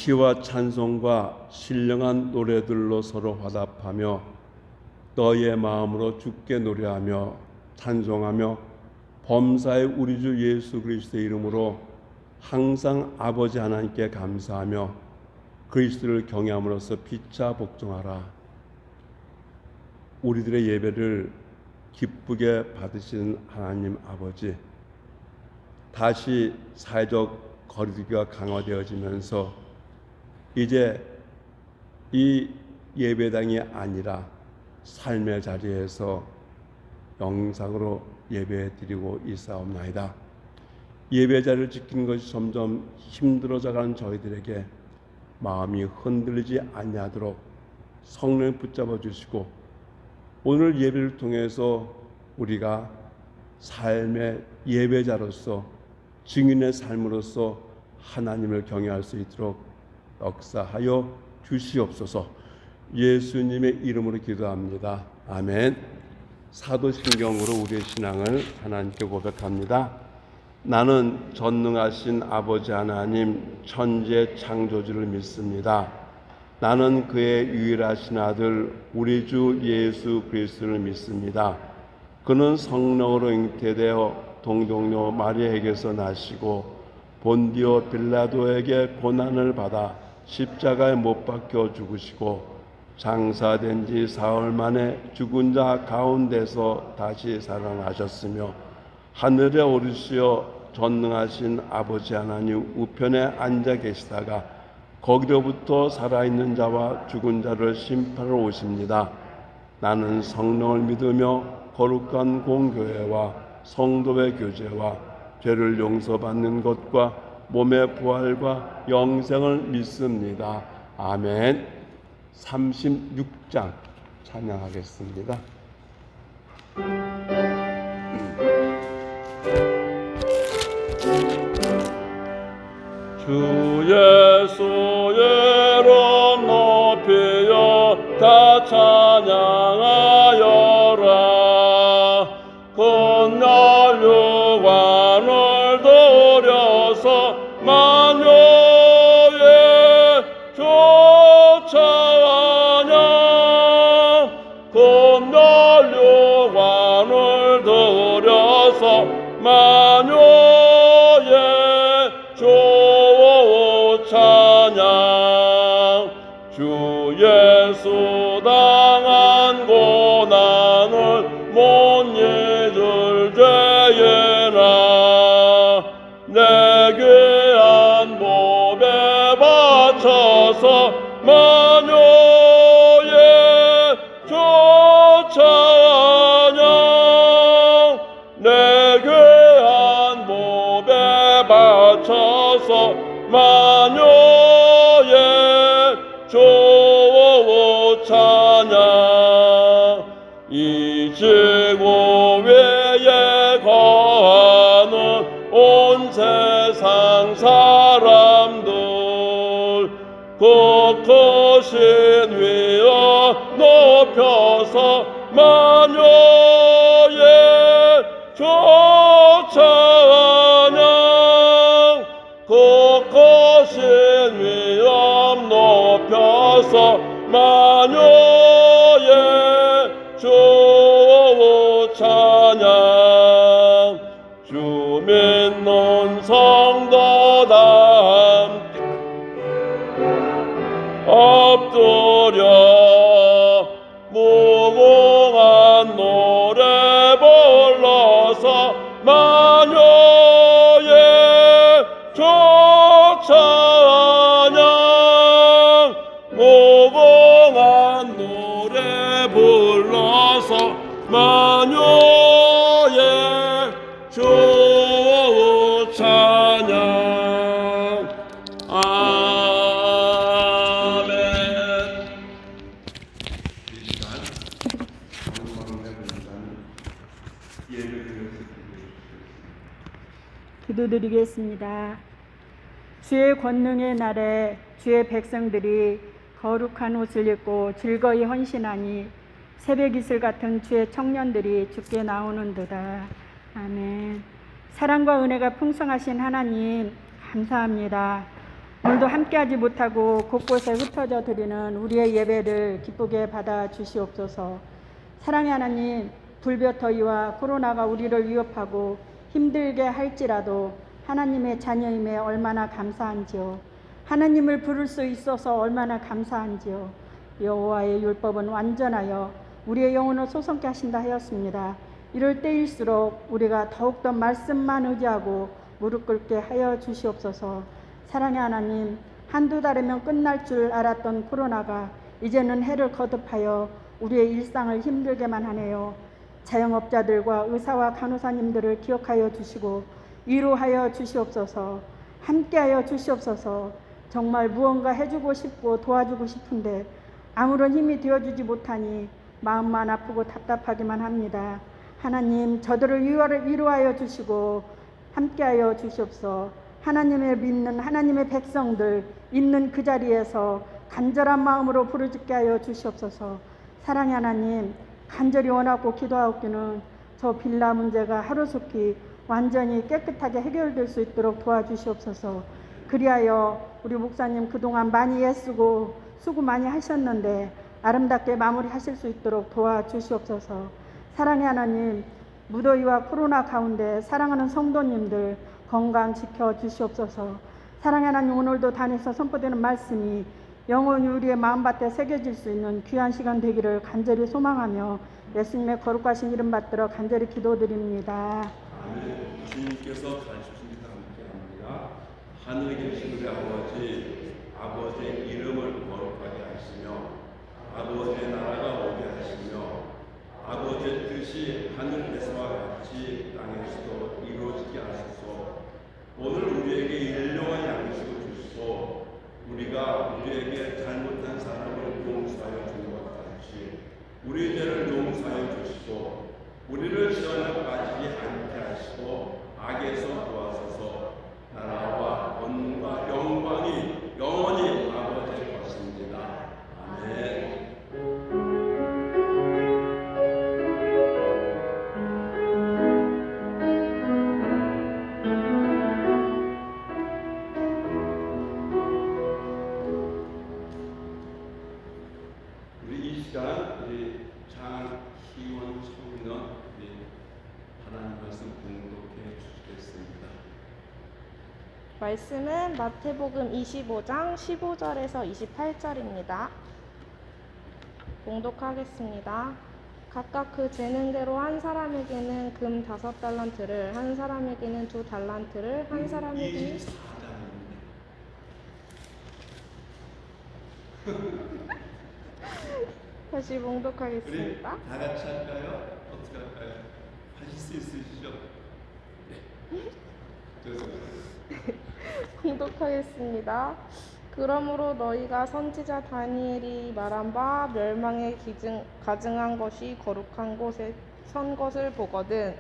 시와 찬송과 신령한 노래들로 서로 화답하며 너의 마음으로 주께 노래하며 찬송하며 범사의 우리 주 예수 그리스도의 이름으로 항상 아버지 하나님께 감사하며 그리스도를 경외함으로써 피차 복종하라. 우리들의 예배를 기쁘게 받으시는 하나님 아버지, 다시 사회적 거리두기가 강화되어지면서 이제 이 예배당이 아니라 삶의 자리에서 영상으로 예배드리고 있사옵나이다. 예배 자리를 지키는 것이 점점 힘들어져가는 저희들에게 마음이 흔들리지 아니하도록 성령 붙잡아 주시고 오늘 예배를 통해서 우리가 삶의 예배자로서 증인의 삶으로서 하나님을 경외할 수 있도록 역사하여 주시옵소서. 예수님의 이름으로 기도합니다. 아멘. 사도신경으로 우리의 신앙을 하나님께 고백합니다. 나는 전능하신 아버지 하나님 천지의 창조주를 믿습니다. 나는 그의 유일하신 아들 우리 주 예수 그리스도를 믿습니다. 그는 성령으로 잉태되어 동정녀 마리아에게서 나시고 본디오 빌라도에게 고난을 받아 십자가에 못 박혀 죽으시고 장사된 지 사흘 만에 죽은 자 가운데서 다시 살아나셨으며 하늘에 오르시어 전능하신 아버지 하나님 우편에 앉아 계시다가 거기로부터 살아있는 자와 죽은 자를 심판하러 오십니다. 나는 성령을 믿으며 거룩한 공교회와 성도의 교제와 죄를 용서받는 것과 몸의 부활과 영생을 믿습니다. 아멘. 36장 찬양하겠습니다. 주 예수의 이름 높이여 다 찬양하여라. 건날 육안을 들여서 만유에 쫓아가냐. 건날 육안을 들여서 만유에 찬양. 주 예수 당한 고난을 못 잊을 죄에나 내 귀한 몸에 바쳐서 만유에 찬양. 내 귀한 몸에 바쳐서 만유에 찬양. 이 지구 위에 거하는 온 세상 사람들 그 크신 위에 높여서 만유에 찬양. 그 크신 위엄 높여서 만유에 찬양. 주 믿는 성도 다 함께 엎드려 무궁한 노래 불러서 만유에 찬양. 무궁한 노래 불러서 만유에 찬양. 아멘. 이 시간 기도드리겠습니다. 주의 권능의 날에 주의 백성들이 거룩한 옷을 입고 즐거이 헌신하니 새벽 이슬 같은 주의 청년들이 주께 나오는도다. 아멘. 사랑과 은혜가 풍성하신 하나님 감사합니다. 오늘도 함께하지 못하고 곳곳에 흩어져 드리는 우리의 예배를 기쁘게 받아 주시옵소서. 사랑의 하나님, 불볕더위와 코로나가 우리를 위협하고 힘들게 할지라도 하나님의 자녀임에 얼마나 감사한지요. 하나님을 부를 수 있어서 얼마나 감사한지요. 여호와의 율법은 완전하여 우리의 영혼을 소성케 하신다 하였습니다. 이럴 때일수록 우리가 더욱더 말씀만 의지하고 무릎 꿇게 하여 주시옵소서. 사랑의 하나님, 한두 달이면 끝날 줄 알았던 코로나가 이제는 해를 거듭하여 우리의 일상을 힘들게만 하네요. 자영업자들과 의사와 간호사님들을 기억하여 주시고 위로하여 주시옵소서. 함께하여 주시옵소서. 정말 무언가 해주고 싶고 도와주고 싶은데 아무런 힘이 되어주지 못하니 마음만 아프고 답답하기만 합니다. 하나님, 저들을 위로하여 주시고 함께하여 주시옵소서. 하나님을 믿는 하나님의 백성들 있는 그 자리에서 간절한 마음으로 부르짖게 하여 주시옵소서. 사랑의 하나님, 간절히 원하고 기도하옵기는 저 빌라 문제가 하루속히 완전히 깨끗하게 해결될 수 있도록 도와주시옵소서. 그리하여 우리 목사님 그동안 많이 애쓰고 수고 많이 하셨는데 아름답게 마무리하실 수 있도록 도와주시옵소서. 사랑의 하나님, 무더위와 코로나 가운데 사랑하는 성도님들 건강 지켜주시옵소서. 사랑의 하나님, 오늘도 단에서 선포되는 말씀이 영원히 우리의 마음밭에 새겨질 수 있는 귀한 시간 되기를 간절히 소망하며 예수님의 거룩하신 이름 받들어 간절히 기도드립니다. 아멘. 주님께서 가르치십니다. 함께합니다. 하늘에 계신 우리 아버지, 아버지의 이름을 거룩하게 하시며 아버지의 나라가 오게 하시며 아버지의 뜻이 하늘에서와 같이 땅에서도 이루어지게 하소서. 오늘 우리에게 일용할 양식을 주시고 우리가 우리에게 잘못한 사람을 용서하여 주는 것 같이 우리 죄를 용서하여 주시고 우리를 시험에 빠지지 않게 하시고 악에서 도와소서. 나라와 권능과 영광이 영원히 아버지의 것입니다. 아멘. 우리 이 시간 우리 장희원 청년 우리 하나님 말씀 공독해 주시겠습니다. 말씀은 마태복음 25장 15절에서 28절입니다. 봉독하겠습니다. 각각 그 재능대로 한 사람에게는 금 5달란트를, 한 사람에게는 2달란트를, 한 사람에게는 24장입니다. 다시 봉독하겠습니다. 우리 다 같이 할까요? 어떻게 할까요? 하실 수 있으시죠? 네. 죄송합니다. 봉독하겠습니다. 그러므로 너희가 선지자 다니엘이 말한 바 멸망에 가증한 것이 거룩한 곳에 선 것을 보거든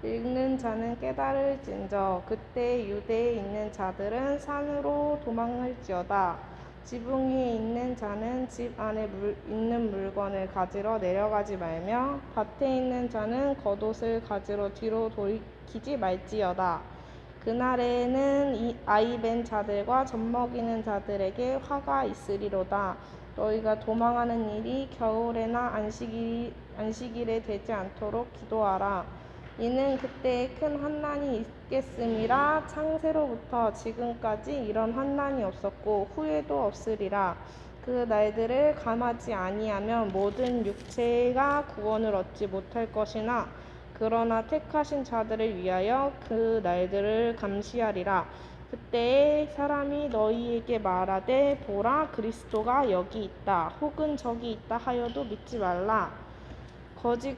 읽는 자는 깨달을진저 그때 유대에 있는 자들은 산으로 도망할지어다. 지붕 위에 있는 자는 집 안에 있는 물건을 가지러 내려가지 말며 밭에 있는 자는 겉옷을 가지러 뒤로 돌이키지 말지어다. 그날에는 아이 벤 자들과 젖먹이는 자들에게 화가 있으리로다. 너희가 도망하는 일이 겨울에나 안식일에 되지 않도록 기도하라. 이는 그때에 큰 환난이 있겠음이라. 창세로부터 지금까지 이런 환난이 없었고 후에도 없으리라. 그 날들을 감하지 아니하면 모든 육체가 구원을 얻지 못할 것이나 그러나 택하신 자들을 위하여 그 날들을 감시하리라. 그때에 사람이 너희에게 말하되 보라 그리스도가 여기 있다 혹은 저기 있다 하여도 믿지 말라. 거짓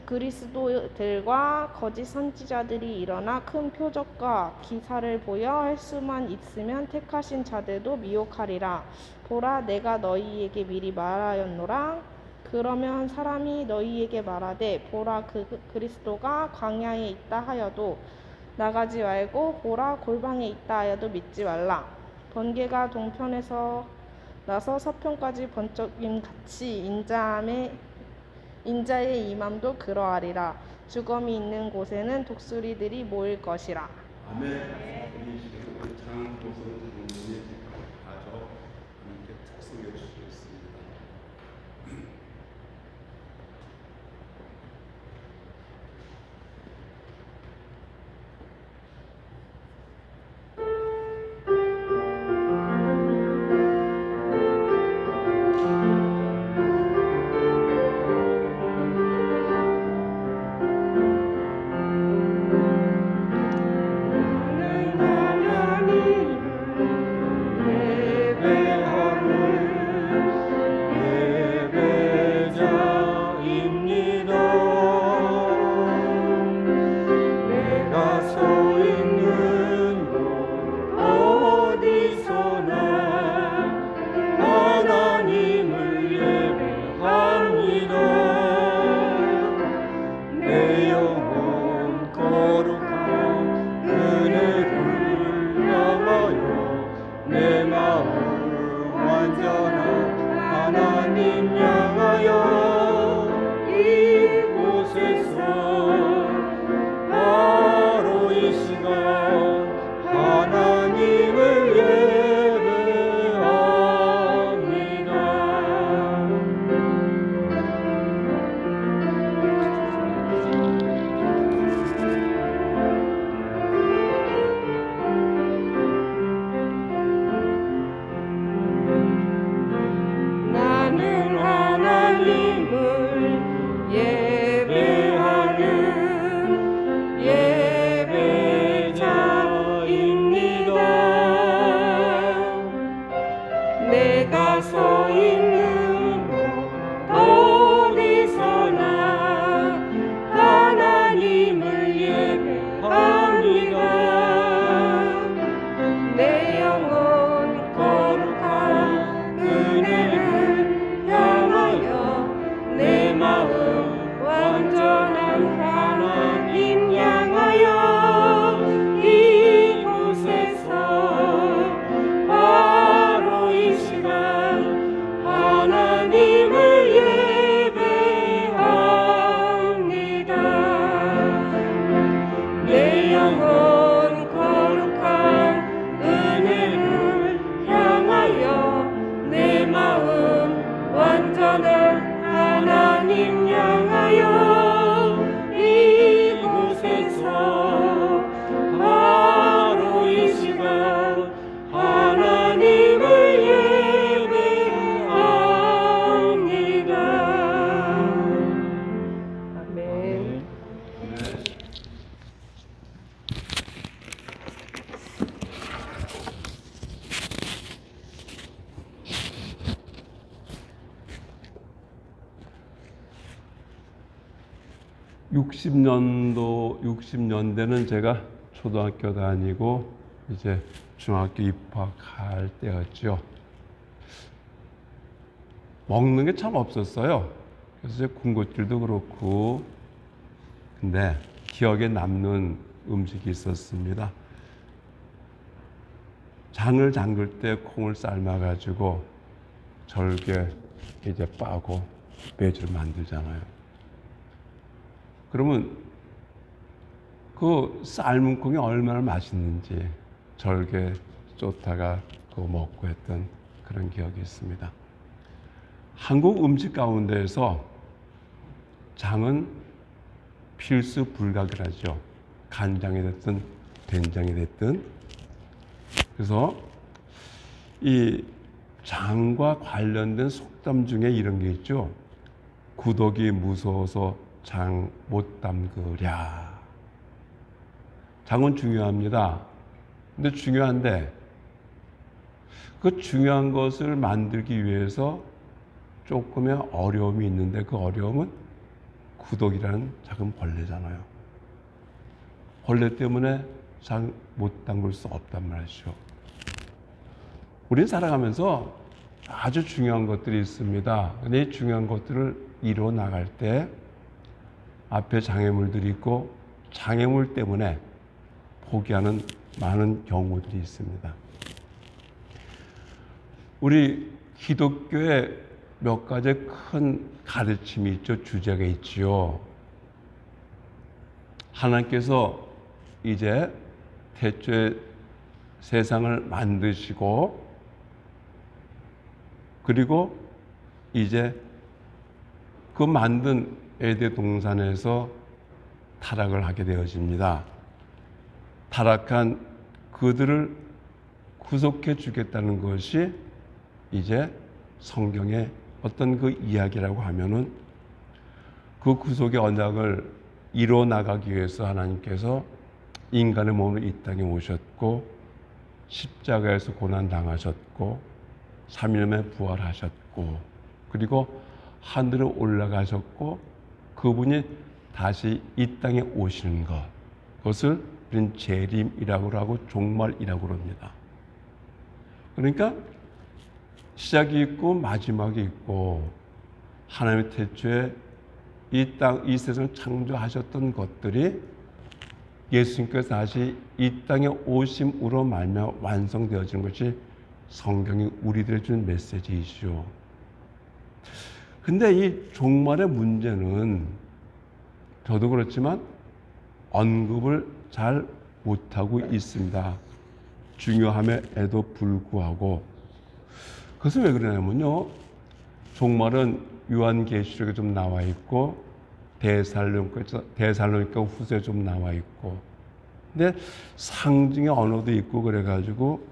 그리스도들과 거짓 선지자들이 일어나 큰 표적과 기사를 보여 할 수만 있으면 택하신 자들도 미혹하리라. 보라 내가 너희에게 미리 말하였노라. 그러면 사람이 너희에게 말하되 보라 그 그리스도가 광야에 있다 하여도 나가지 말고 보라 골방에 있다 하여도 믿지 말라. 번개가 동편에서 나서 서편까지 번쩍임 같이 인자의 임함도 그러하리라. 죽음이 있는 곳에는 독수리들이 모일 것이라. 아멘. 우리 지금 장 교수님 내가 서 있는 곳 어디서나 하나님을 예배합니다. 내 영혼 거룩한 은혜를 향하여 내 마음 완전한 하나님 향하여 이곳에서 바로 이 시간 하나님을 예배합니다. 나는 하나님을 예배하는 예배자입니다. 내가 서 있는 곳 어디서나 하나님을 예배합니다. 내 영혼 거룩한 은혜를 향하여 내 마음 완전한 하나님 향하여 이곳에서 바로 이 시간 하나님을 예배합니다. 내 영혼 거룩한 은혜를 향하여 내 마음 완전한 하나님 향하여 이곳에서 바로 이 시간 하나님을 예배합니다. 아멘. (60년도) 60년대는 제가 초등학교 다니고 이제 중학교 입학할 때였죠. 먹는 게 참 없었어요. 그래서 이제 군것질도 그렇고, 근데 기억에 남는 음식이 있었습니다. 장을 담글 때 콩을 삶아가지고 절개 이제 빠고 배주를 만들잖아요. 그러면 그 삶은 콩이 얼마나 맛있는지 절개 쫓다가 그거 먹고 했던 그런 기억이 있습니다. 한국 음식 가운데에서 장은 필수 불가결하죠. 간장이 됐든 된장이 됐든. 그래서 이 장과 관련된 속담 중에 이런 게 있죠. 구독이 무서워서 장 못 담그랴. 장은 중요합니다. 근데 중요한데 그 중요한 것을 만들기 위해서 조금의 어려움이 있는데 그 어려움은 구독이라는 작은 벌레잖아요. 벌레 때문에 장 못 담글 수 없단 말이죠. 우린 살아가면서 아주 중요한 것들이 있습니다. 근데 이 중요한 것들을 이루어 나갈 때 앞에 장애물들이 있고 장애물 때문에 포기하는 많은 경우들이 있습니다. 우리 기독교에 몇 가지 큰 가르침이 있죠. 주제가 있지요. 하나님께서 이제 태초에 세상을 만드시고 그리고 이제 그 만든 에덴 동산에서 타락을 하게 되어집니다. 타락한 그들을 구속해 주겠다는 것이 이제 성경의 어떤 그 이야기라고 하면은 그 구속의 언약을 이루어 나가기 위해서 하나님께서 인간의 몸으로 이 땅에 오셨고 십자가에서 고난 당하셨고 3일 만에 부활하셨고 그리고 하늘에 올라가셨고 그분이 다시 이 땅에 오시는 것, 그것을 우리는 재림이라고 하고 종말이라고 합니다. 그러니까 시작이 있고 마지막이 있고 하나님의 태초에 이 세상을 창조하셨던 것들이 예수님께서 다시 이 땅에 오심으로 말미암아 완성되어지는 것이 성경이 우리들에게 주는 메시지이죠. 근데 이 종말의 문제는 저도 그렇지만 언급을 잘 못하고 있습니다. 중요함에도 불구하고. 그것은 왜 그러냐면요, 종말은 요한계시록에 좀 나와 있고 데살로니가 후서에 좀 나와 있고, 근데 상징의 언어도 있고 그래가지고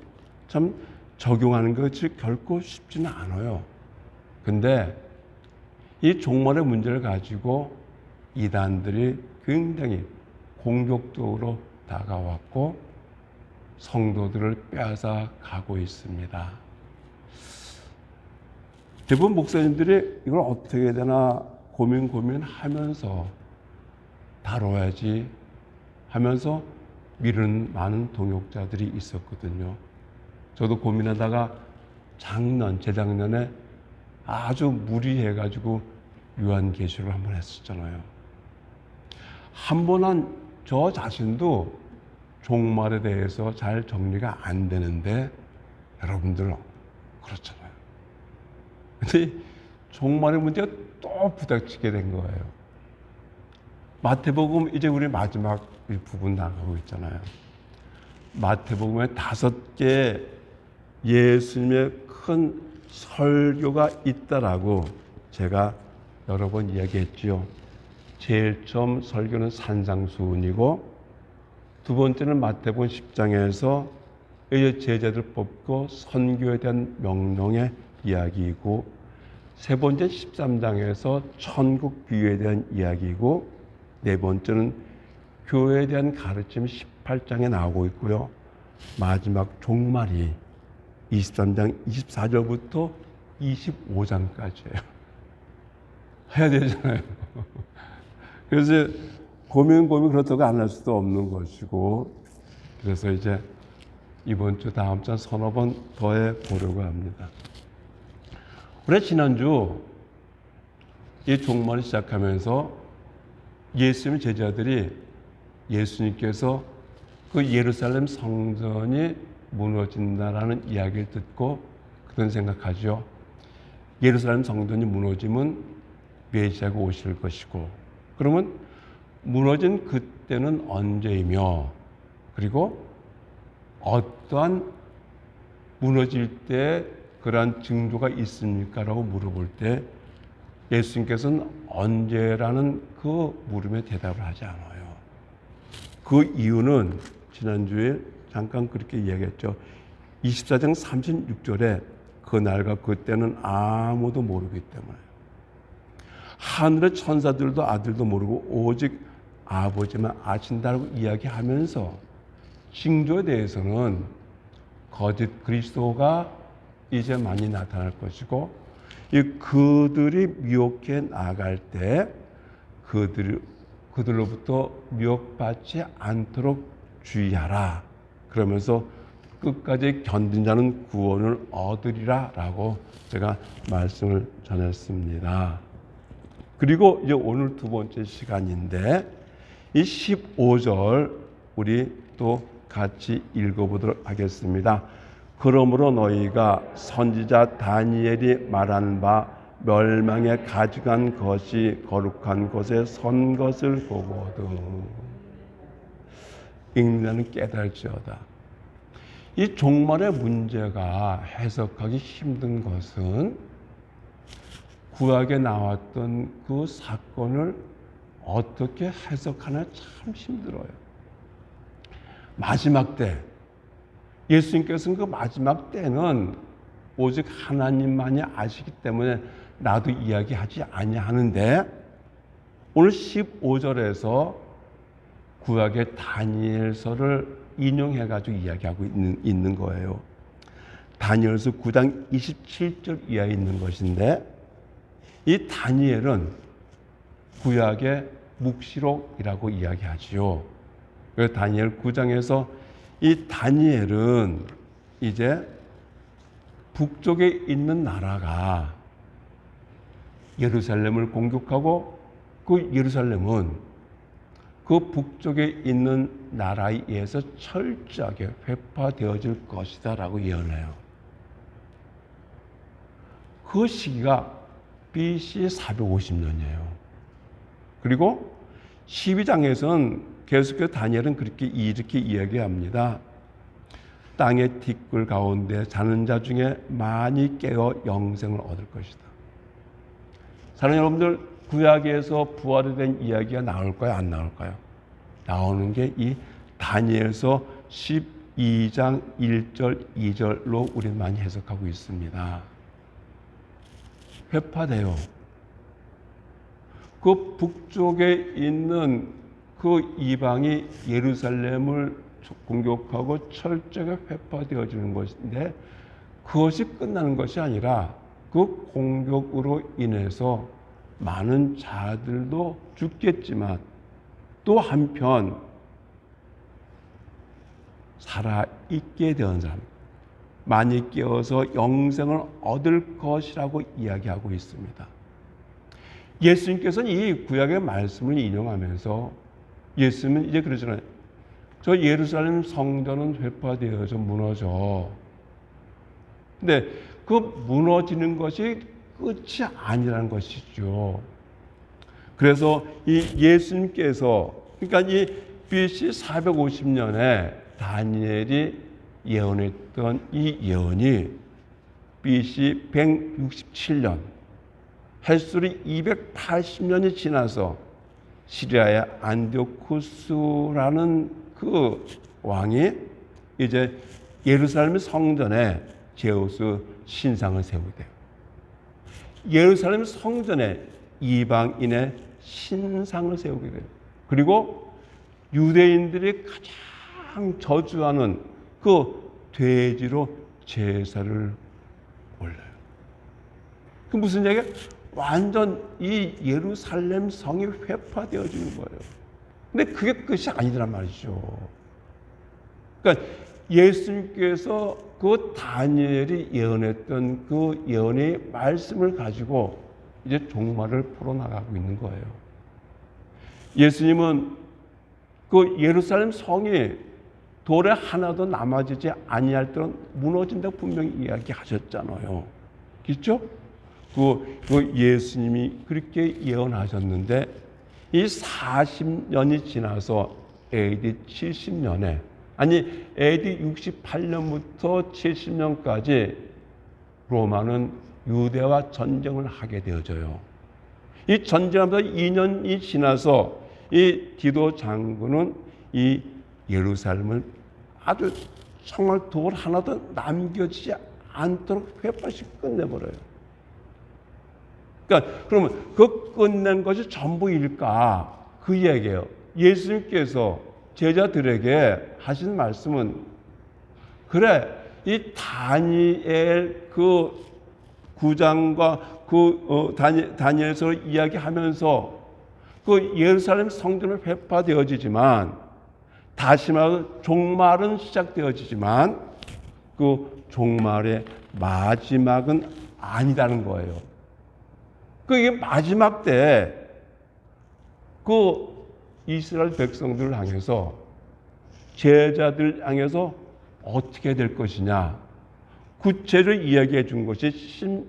참 적용하는 것이 결코 쉽지는 않아요. 근데 이 종말의 문제를 가지고 이단들이 굉장히 공격적으로 다가왔고 성도들을 빼앗아 가고 있습니다. 대부분 목사님들이 이걸 어떻게 해야 되나 고민하면서 다뤄야지 하면서 미루는 많은 동역자들이 있었거든요. 저도 고민하다가 재작년에 아주 무리해가지고 요한계시록을 한번 했었잖아요. 한 번 한 저 자신도 종말에 대해서 잘 정리가 안 되는데 여러분들 그렇잖아요. 근데 종말의 문제가 또 부닥치게 된 거예요. 마태복음 이제 우리 마지막 부분 나가고 있잖아요. 마태복음에 5개 예수님의 큰 설교가 있다라고 제가 여러 번 이야기했지요. 제일 처음 설교는 산상수훈이고, 두 번째는 마태복음 10장에서 제자들 뽑고 선교에 대한 명령의 이야기이고, 세 번째 13장에서 천국 비유에 대한 이야기이고, 네 번째는 교회에 대한 가르침 18장에 나오고 있고요. 마지막 종말이 23장 24절부터 25장까지예요. 해야 되잖아요. 그래서 고민 그렇다고 안 할 수도 없는 것이고, 그래서 이제 이번 주 다음 주 서너 번 더 해보려고 합니다. 우리 지난주 이 종말을 시작하면서 예수님의 제자들이 예수님께서 그 예루살렘 성전이 무너진다라는 이야기를 듣고 그런 생각하죠. 예루살렘 성전이 무너지면 메시아가 오실 것이고, 그러면 무너진 그때는 언제이며, 그리고 어떠한 무너질 때 그러한 징조가 있습니까? 라고 물어볼 때 예수님께서는 언제라는 그 물음에 대답을 하지 않아요. 그 이유는 지난주에 잠깐 그렇게 이야기했죠. 24장 36절에 그날과 그때는 아무도 모르기 때문에, 하늘의 천사들도 아들도 모르고 오직 아버지만 아신다고 이야기하면서 징조에 대해서는 거짓 그리스도가 이제 많이 나타날 것이고, 그들이 미혹해 나갈 때 그들로부터 미혹받지 않도록 주의하라. 그러면서 끝까지 견딘 자는 구원을 얻으리라 라고 제가 말씀을 전했습니다. 그리고 이제 오늘 두 번째 시간인데, 이 15절 우리 또 같이 읽어보도록 하겠습니다. 그러므로 너희가 선지자 다니엘이 말한 바 멸망에 가져간 것이 거룩한 곳에 선 것을 보거든. 읽는 깨달지어다. 이 종말의 문제가 해석하기 힘든 것은 구약에 나왔던 그 사건을 어떻게 해석하나 참 힘들어요. 마지막 때, 예수님께서는 그 마지막 때는 오직 하나님만이 아시기 때문에 나도 이야기하지 아니하는데, 오늘 15절에서 구약의 다니엘서를 인용해가지고 이야기하고 있는 거예요. 다니엘서 9장 27절 이하에 있는 것인데, 이 다니엘은 구약의 묵시록이라고 이야기하지요. 그래서 다니엘 9장에서 이 다니엘은 이제 북쪽에 있는 나라가 예루살렘을 공격하고 그 예루살렘은 그 북쪽에 있는 나라에 의해서 철저하게 회파되어질 것이다 라고 예언해요. 그 시기가 BC 450년이에요. 그리고 12장에서는 계속해서 다니엘은 이렇게 이야기합니다. 땅의 티끌 가운데 자는 자 중에 많이 깨어 영생을 얻을 것이다. 사랑하는 여러분들, 구약에서 부활에 대한 이야기가 나올까요? 안 나올까요? 나오는 게 이 다니엘서 12장 1절 2절로 우리는 많이 해석하고 있습니다. 회파돼요. 그 북쪽에 있는 그 이방이 예루살렘을 공격하고 철저하게 회파되어지는 것인데, 그것이 끝나는 것이 아니라 그 공격으로 인해서 많은 자들도 죽겠지만 또 한편 살아있게 되는 사람, 많이 깨어서 영생을 얻을 것이라고 이야기하고 있습니다. 예수님께서는 이 구약의 말씀을 인용하면서 예수님은 이제 그러잖아요. 저 예루살렘 성전은 회파되어서 무너져. 근데 그 무너지는 것이 끝이 아니라는 것이죠. 그래서 이 예수님께서, 그러니까 이 BC 450년에 다니엘이 예언했던 이 예언이 BC 167년, 햇술이 280년이 지나서 시리아의 안디오쿠스라는 그 왕이 이제 예루살렘 성전에 제우스 신상을 세우게 돼요. 예루살렘 성전에 이방인의 신상을 세우게 돼요. 그리고 유대인들이 가장 저주하는 그 돼지로 제사를 올려요. 그 무슨 얘기예요? 완전 이 예루살렘 성이 회파되어지는 거예요. 근데 그게 끝이 아니란 말이죠. 그러니까 예수님께서 그 다니엘이 예언했던 그 예언의 말씀을 가지고 이제 종말을 풀어나가고 있는 거예요. 예수님은 그 예루살렘 성이 돌에 하나도 남아지지 아니할 때는 무너진다고 분명히 이야기하셨잖아요. 그렇죠? 그 예수님이 그렇게 예언하셨는데 이 40년이 지나서 AD 70년에, 아니 AD 68년부터 70년까지 로마는 유대와 전쟁을 하게 되어져요. 이 전쟁하면서 2년이 지나서 이 디도 장군은 이 예루살렘을 아주 정말 돌 하나도 남겨지지 않도록 회파시 끝내버려요. 그러니까 그러면 그 끝낸 것이 전부일까? 그 얘기예요. 예수님께서 제자들에게 하신 말씀은, 그래, 이 다니엘 그 9장과 다니엘서 이야기하면서 그 예루살렘 성전은 회파되어지지만 다시 말해서 종말은 시작되어지지만 그 종말의 마지막은 아니라는 거예요. 이게 마지막 때 그 이스라엘 백성들을 향해서, 제자들 향해서 어떻게 될 것이냐, 구체적으로 이야기해 준 것이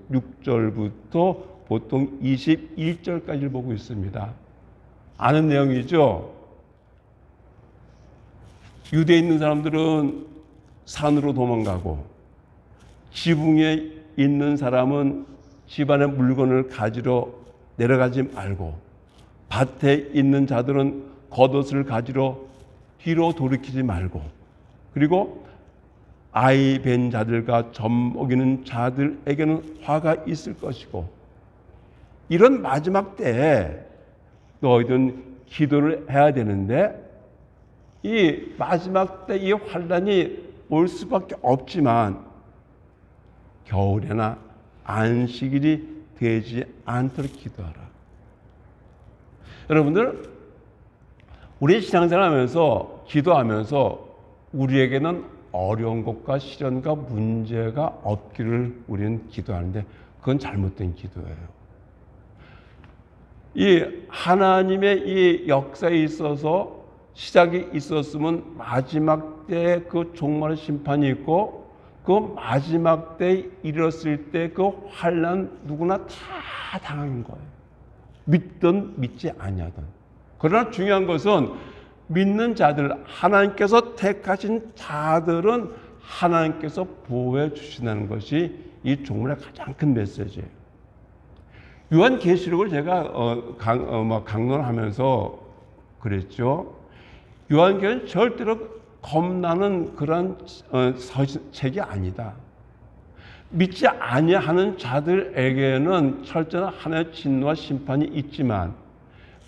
16절부터 보통 21절까지를 보고 있습니다. 아는 내용이죠. 유대에 있는 사람들은 산으로 도망가고, 지붕에 있는 사람은 집안의 물건을 가지러 내려가지 말고, 밭에 있는 자들은 겉옷을 가지러 뒤로 돌이키지 말고, 그리고 아이 뵌 자들과 젖 먹이는 자들에게는 화가 있을 것이고, 이런 마지막 때에 너희들은 기도를 해야 되는데, 이 마지막 때 이 환란이 올 수밖에 없지만 겨울에나 안식일이 되지 않도록 기도하라. 여러분들, 우리 신앙생활 하면서 기도하면서 우리에게는 어려운 것과 시련과 문제가 없기를 우리는 기도하는데 그건 잘못된 기도예요. 이 하나님의 이 역사에 있어서 시작이 있었으면 마지막 때 그 종말의 심판이 있고 그 마지막 때 이뤘을 때 그 환난 누구나 다 당하는 거예요. 믿든 믿지 아니하든. 그러나 중요한 것은 믿는 자들, 하나님께서 택하신 자들은 하나님께서 보호해 주신다는 것이 이 종말의 가장 큰 메시지예요. 요한계시록을 제가 강론하면서 그랬죠. 요한계시록은 절대로 겁나는 그런 책이 아니다. 믿지 아니하는 자들에게는 철저한 하나님의 진노와 심판이 있지만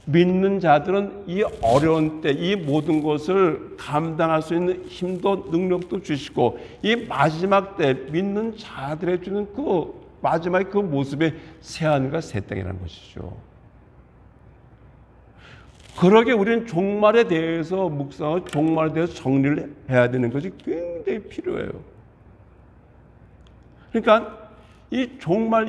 믿는 자들은 이 어려운 때 이 모든 것을 감당할 수 있는 힘도 능력도 주시고 이 마지막 때 믿는 자들에 주는 그 마지막의 그 모습의 새하늘과 새 땅이라는 것이죠. 그러게 우리는 종말에 대해서 묵상하고 종말에 대해서 정리를 해야 되는 것이 굉장히 필요해요. 그러니까 이 종말,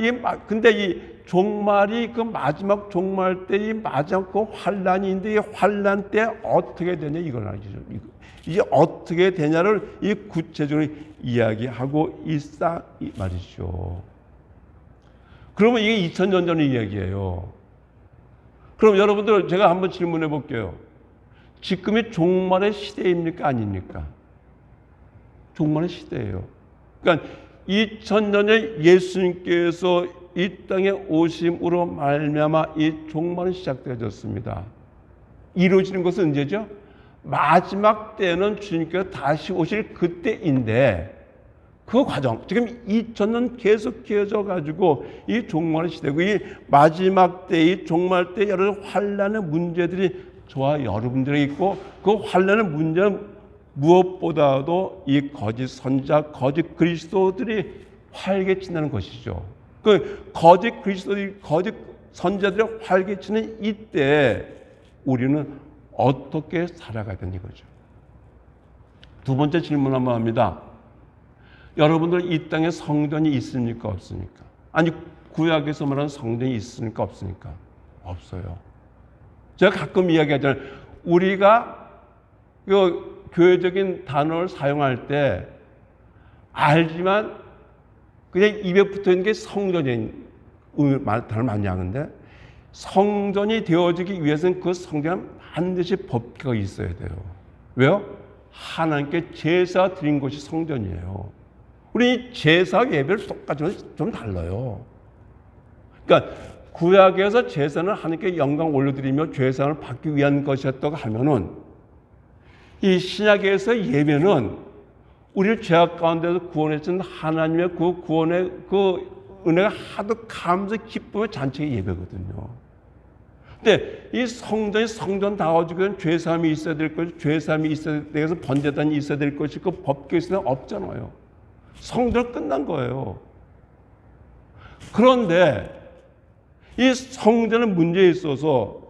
근데 이 종말이 그 마지막 종말 때 이 마지막 그 환란이 있는데 이 환란 때 어떻게 되냐 이걸 알죠. 이게 어떻게 되냐를 이 구체적으로 이야기하고 있다 이 말이죠. 그러면 이게 2000년 전의 이야기예요. 그럼 여러분들 제가 한번 질문해 볼게요. 지금이 종말의 시대입니까 아닙니까? 종말의 시대예요. 그러니까 2000년에 예수님께서 이 땅에 오심으로 말미암아 이 종말은 시작되어졌습니다. 이루어지는 것은 언제죠? 마지막 때는 주님께서 다시 오실 그때인데 그 과정, 지금 2000년 계속해져 가지고 이 종말의 시대고 이 마지막 때, 이 종말 때 여러 환란의 문제들이 저와 여러분들에게 있고 그 환란의 문제는 무엇보다도 이 거짓 선자, 거짓 그리스도들이 활개친다는 것이죠. 그 거짓 그리스도들이, 거짓 선자들이 활개치는 이때 우리는 어떻게 살아가야 되는 거죠. 두 번째 질문 한번 합니다. 여러분들 이 땅에 성전이 있습니까 없습니까? 아니 구약에서 말하는 성전이 있습니까 없습니까? 없어요. 제가 가끔 이야기하잖아요. 우리가 그 교회적인 단어를 사용할 때 알지만 그냥 입에 붙어 있는 게 성전인 단어를 많이 하는데 성전이 되어지기 위해서는 그 성전은 반드시 법궤가 있어야 돼요. 왜요? 하나님께 제사 드린 것이 성전이에요. 우리 제사 예배를 똑같지만 좀 달라요. 그러니까 구약에서 제사는 하나님께 영광 올려드리며 죄사함을 받기 위한 것이었다고 하면은 이 신약에서 예배는 우리를 죄악 가운데서 구원해 준 하나님의 그 구원의 그 은혜가 하도 감사 기쁨의 잔치의 예배거든요. 근데 이 성전이 성전다워지고 죄사함이 있어야 될 것이 죄사함이 있어야 되어서 번제단이 있어야 될 것이 그 법궤에서는 없잖아요. 성전 끝난 거예요. 그런데 이 성전의 문제에 있어서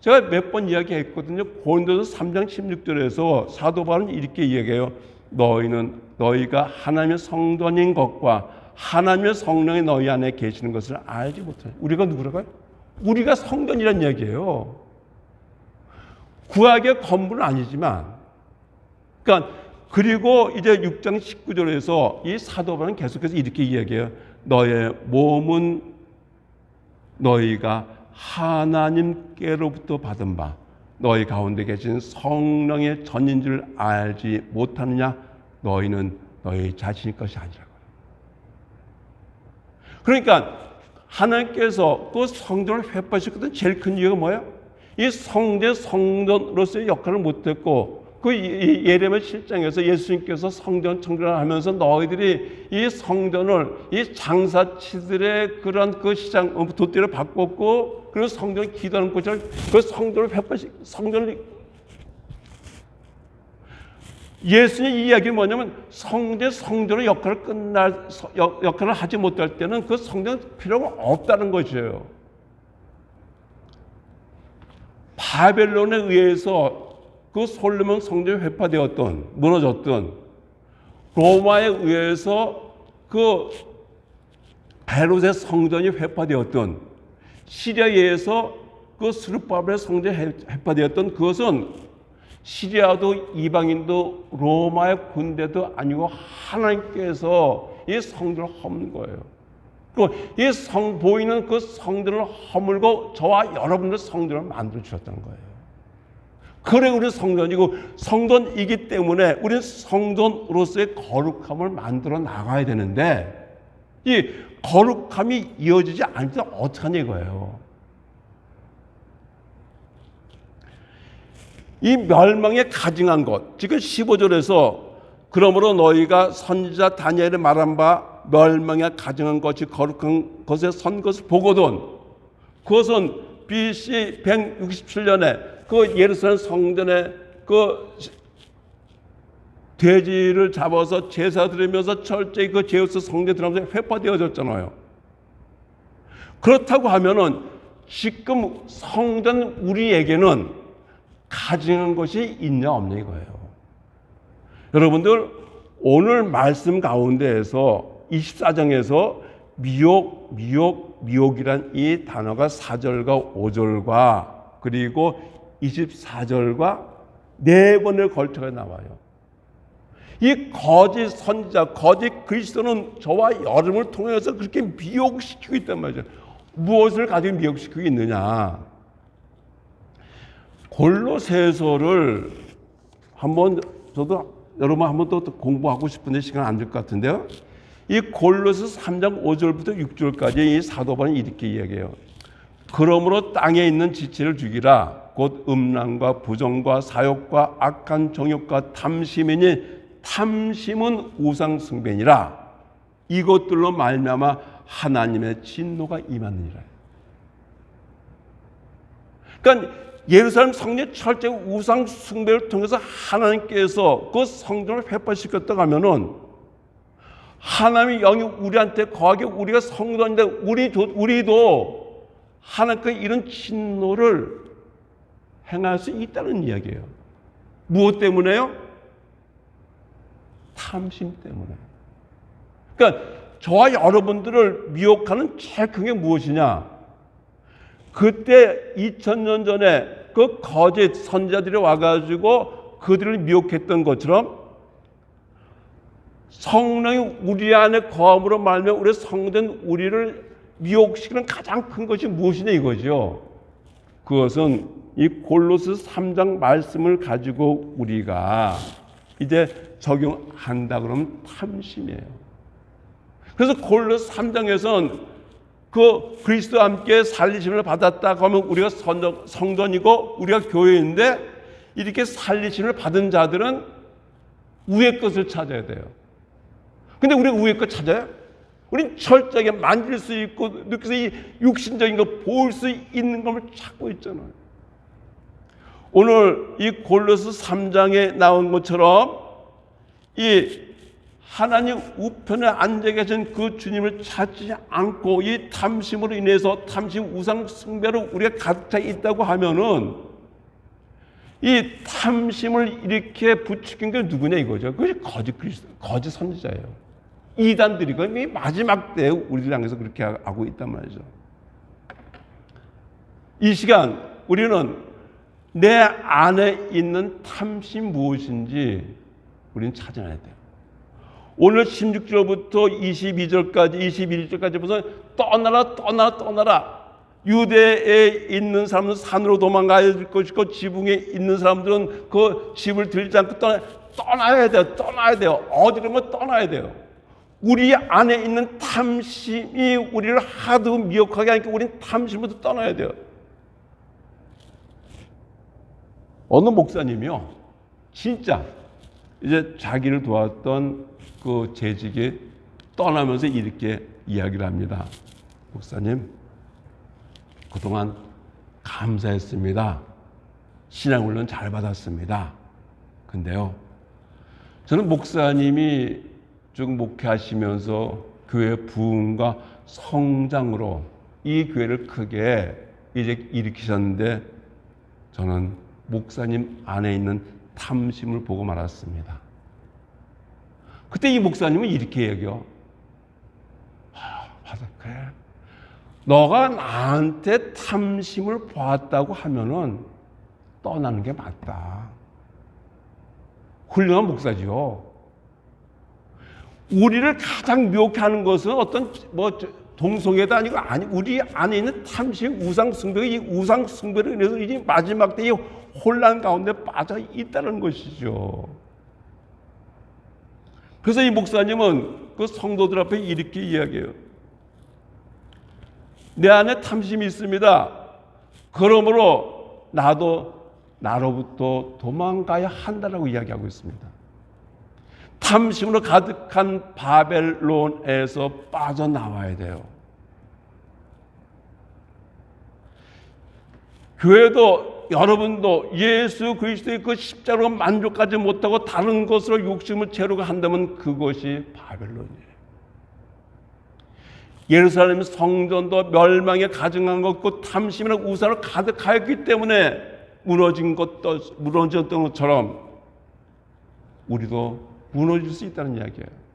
제가 몇 번 이야기했거든요. 고린도서 3장 16절에서 사도 바울은 이렇게 이야기해요. 너희가 하나님의 성전인 것과 하나님의 성령이 너희 안에 계시는 것을 알지 못해. 우리가 누구라고요? 우리가 성전이란 이야기예요. 구약의 건물은 아니지만, 그러니까 그리고 이제 6장 19절에서 이 사도 바울은 계속해서 이렇게 이야기해요. 너의 몸은 너희가 하나님께로부터 받은 바 너희 가운데 계신 성령의 전인 줄 알지 못하느냐? 너희는 너희 자신의 것이 아니라고요. 그러니까 하나님께서 그 성전을 회복하셨거든. 제일 큰 이유가 뭐예요? 이 성전으로서의 역할을 못했고 그 예레미야 7장에서 예수님께서 성전 청결을 하면서 너희들이 이 성전을 이 장사치들의 그런 그 시장 돛대를 바꿨고 그리고 성전을 기도하는 곳을 그 성전을 회복하시 성전을 예수님 이야기는 뭐냐면 성도의 역할을 하지 못할 때는 그 성도는 필요가 없다는 것이에요. 바벨론에 의해서 그 솔로몬 성전이 회파되었던, 무너졌던, 로마에 의해서 그 헤롯의 성전이 회파되었던, 시리아에 의해서 그 스룹바벨의 성전이 회파되었던 그것은 시리아도 이방인도 로마의 군대도 아니고 하나님께서 이 성전을 허문 거예요. 그리고 이 보이는 그 성전을 허물고 저와 여러분들 성전을 만들어 주셨다는 거예요. 그래 우리 성전이고 성전이기 때문에 우리는 성전으로서의 거룩함을 만들어 나가야 되는데 이 거룩함이 이어지지 않을 때 어떡하냐 이거예요. 이 멸망에 가증한 것, 지금 15절에서 그러므로 너희가 선지자 다니엘이 말한 바 멸망에 가증한 것이 거룩한 것에 선 것을 보거든. 그것은 BC 167년에 그 예루살렘 성전에 그 돼지를 잡아서 제사 드리면서 철저히 그 제우스 성전에 들어가면서 회파되어졌잖아요. 그렇다고 하면은 지금 성전 우리에게는 가증한 것이 있냐 없냐 이거예요. 여러분들 오늘 말씀 가운데에서 24장에서 미혹이란 이 단어가 4절과 5절과 그리고 24절과 4번에 걸쳐서 나와요. 이 거짓 선지자, 거짓 그리스도는 저와 여러분을 통해서 그렇게 미혹시키고 있단 말이죠. 무엇을 가지고 미혹시키고 있느냐? 골로새서를 한번 저도 여러분 한번 또 공부하고 싶은데 시간 안 될 것 같은데요. 이 골로새 3장 5절부터 6절까지 이 사도 바울이 이렇게 이야기해요. 그러므로 땅에 있는 지체를 죽이라. 곧 음란과 부정과 사욕과 악한 정욕과 탐심이니 탐심은 우상 숭배니라. 이것들로 말미암아 하나님의 진노가 임하느니라. 그러니까 예루살렘 성전 철저히 우상 숭배를 통해서 하나님께서 그 성전을 회파시켰다고 하면은 하나님의 영이 우리한테 거하게 우리가 성전인데 우리도 하나님께 이런 진노를 행할 수 있다는 이야기예요. 무엇 때문에요? 탐심 때문에. 그러니까 저와 여러분들을 미혹하는 제일 큰 게 무엇이냐? 그때 2000년 전에 그 거짓 선지자들이 와가지고 그들을 미혹했던 것처럼 성령이 우리 안에 거함으로 말미암아 우리 성된 우리를 미혹시키는 가장 큰 것이 무엇이냐 이거죠. 그것은 이 골로새 3장 말씀을 가지고 우리가 이제 적용한다 그러면 탐심이에요. 그래서 골로새 3장에서는 그 그리스도와 함께 살리심을 받았다 하면 우리가 성전이고 우리가 교회인데 이렇게 살리심을 받은 자들은 위의 것을 찾아야 돼요. 근데 우리가 위의 것 찾아요? 우린 철저하게 만질 수 있고 느껴서 이 육신적인 거 볼 수 있는 것을 찾고 있잖아요. 오늘 이 골로새 3장에 나온 것처럼 이 하나님 우편에 앉아 계신 그 주님을 찾지 않고 이 탐심으로 인해서 탐심 우상 숭배로 우리가 가득 차 있다고 하면은 이 탐심을 이렇게 부추긴 게 누구냐 이거죠. 그것이 거짓 그리스도, 거짓 선지자예요. 이단들이 그 마지막 때에 우리를 향해서 그렇게 하고 있단 말이죠. 이 시간 우리는 내 안에 있는 탐심 무엇인지 우리는 찾아내야 돼요. 오늘 16절부터 22절까지 21절까지 보면 떠나라 유대에 있는 사람은 산으로 도망가야 될 것이고 지붕에 있는 사람들은 그 집을 들지 않고 떠나야 돼요. 어디 가면 떠나야 돼요. 우리 안에 있는 탐심이 우리를 하도 미혹하게 하니까 우리는 탐심부터 떠나야 돼요. 어느 목사님이요 진짜 이제 자기를 도왔던 그 재직에 떠나면서 이렇게 이야기를 합니다. 목사님, 그동안 감사했습니다. 신앙훈련 잘 받았습니다. 근데요, 저는 목사님이 쭉 목회하시면서 교회 부흥과 성장으로 이 교회를 크게 이제 일으키셨는데 저는 목사님 안에 있는 탐심을 보고 말았습니다. 그때 이 목사님은 이렇게 얘기해요. 그래. 너가 나한테 탐심을 보았다고 하면은 떠나는 게 맞다. 훌륭한 목사지요. 우리를 가장 미혹해 하는 것은 어떤 동성애도 아니고 우리 안에 있는 탐심, 우상숭배, 이 우상숭배로 인해서 이제 마지막 때 이 혼란 가운데 빠져 있다는 것이죠. 그래서 이 목사님은 그 성도들 앞에 이렇게 이야기해요. 내 안에 탐심이 있습니다. 그러므로 나도 나로부터 도망가야 한다라고 이야기하고 있습니다. 탐심으로 가득한 바벨론에서 빠져나와야 돼요. 교회도 여러분도 예수 그리스도의 그 십자가로 만족하지 못하고 다른 것으로 욕심을 채우려고 한다면 그것이 바벨론이에요. 예루살렘 성전도 멸망에 가증한 것고 탐심이나 우상으로 가득하였기 때문에 무너졌던 것처럼 우리도 무너질 수 있다는 이야기예요.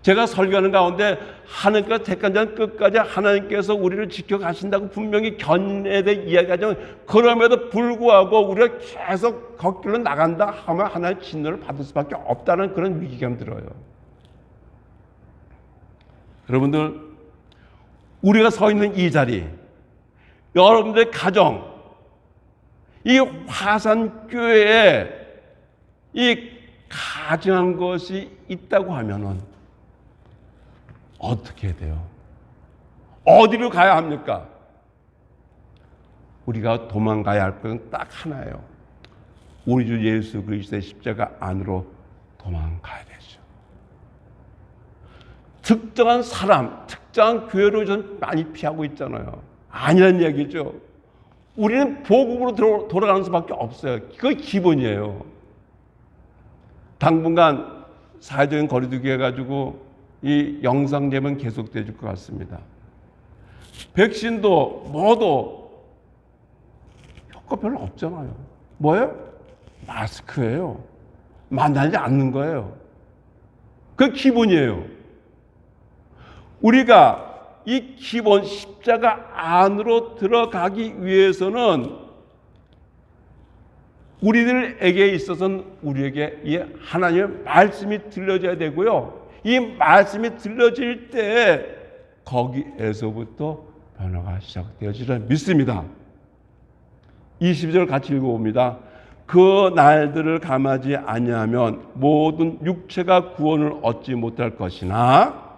제가 설교하는 가운데 하나님께서 택한 자는 끝까지 하나님께서 우리를 지켜가신다고 분명히 견해에 대해 이야기하지만 그럼에도 불구하고 우리가 계속 걷길로 나간다 하면 하나님의 진노를 받을 수밖에 없다는 그런 위기감이 들어요. 여러분들, 우리가 서 있는 이 자리, 여러분들의 가정, 이 화산교회에 이 가증한 것이 있다고 하면은 어떻게 해야 돼요? 어디로 가야 합니까? 우리가 도망가야 할 것은 딱 하나예요. 우리 주 예수 그리스도의 십자가 안으로 도망가야 되죠. 특정한 사람, 특정한 교회로 전 많이 피하고 있잖아요. 아니란 얘기죠. 우리는 복음으로 돌아가는 수밖에 없어요. 그게 기본이에요. 당분간 사회적인 거리두기 해가지고 이 영상 예배는 계속될 것 같습니다. 백신도 뭐도 효과 별로 없잖아요. 뭐예요? 마스크예요. 만나지 않는 거예요. 그 기본이에요. 우리가 이 기본 십자가 안으로 들어가기 위해서는 우리들에게 있어서는 우리에게 이 하나님의 말씀이 들려져야 되고요. 이 말씀이 들려질 때 거기에서부터 변화가 시작되어지리라 믿습니다. 22절 같이 읽어봅니다. 그 날들을 감하지 아니하면 모든 육체가 구원을 얻지 못할 것이나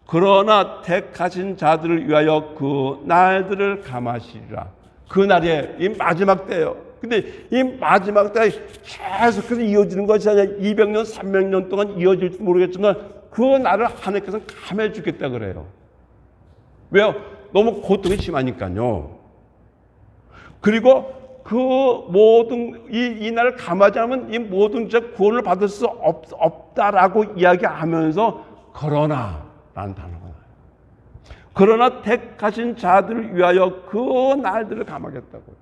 그러나 택하신 자들을 위하여 그 날들을 감하시리라. 그 날이 이 마지막 때예요. 근데 이 마지막 때에 계속해서 이어지는 것이 아니라 200년, 300년 동안 이어질지 모르겠지만 그 날을 하나님께서 감해 주겠다 그래요. 왜요? 너무 고통이 심하니까요. 그리고 그 모든 이 날을 감하지 않으면 이 모든 자 구원을 받을 수 없다라고 이야기하면서 그러나 라는 단어가 나와요. 그러나 택하신 자들을 위하여 그 날들을 감하겠다고요.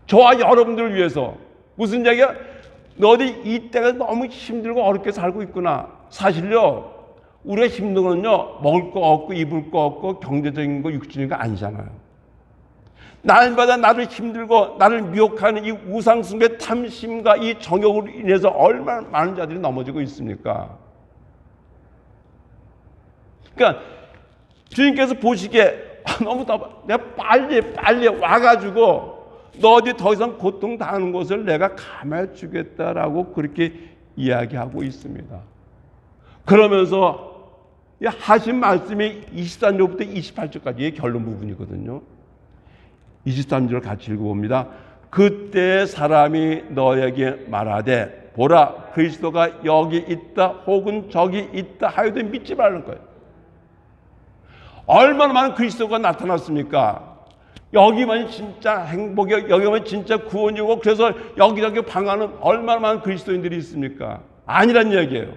저와 여러분들을 위해서 무슨 얘기야? 너희 이 때가 너무 힘들고 어렵게 살고 있구나. 사실요, 우리가 힘든 건요, 먹을 거 없고 입을 거 없고 경제적인 거 육신적인 거 아니잖아요. 날마다 나를 힘들고 나를 미혹하는 이 우상숭배 탐심과 이 정욕으로 인해서 얼마나 많은 자들이 넘어지고 있습니까? 그러니까 주님께서 보시기에 너무 더워. 내가 빨리 와가지고 너 어디 더 이상 고통 당하는 것을 내가 감해 주겠다라고 그렇게 이야기하고 있습니다. 그러면서 하신 말씀이 23절부터 28절까지의 결론 부분이거든요. 23절 같이 읽어봅니다. 그때 사람이 너에게 말하되 보라 그리스도가 여기 있다 혹은 저기 있다 하여도 믿지 말라는 거예요. 얼마나 많은 그리스도가 나타났습니까? 여기만 진짜 행복이, 여기만 진짜 구원이고, 그래서 여기저기 방황하는 얼마나 많은 그리스도인들이 있습니까? 아니란 얘기예요.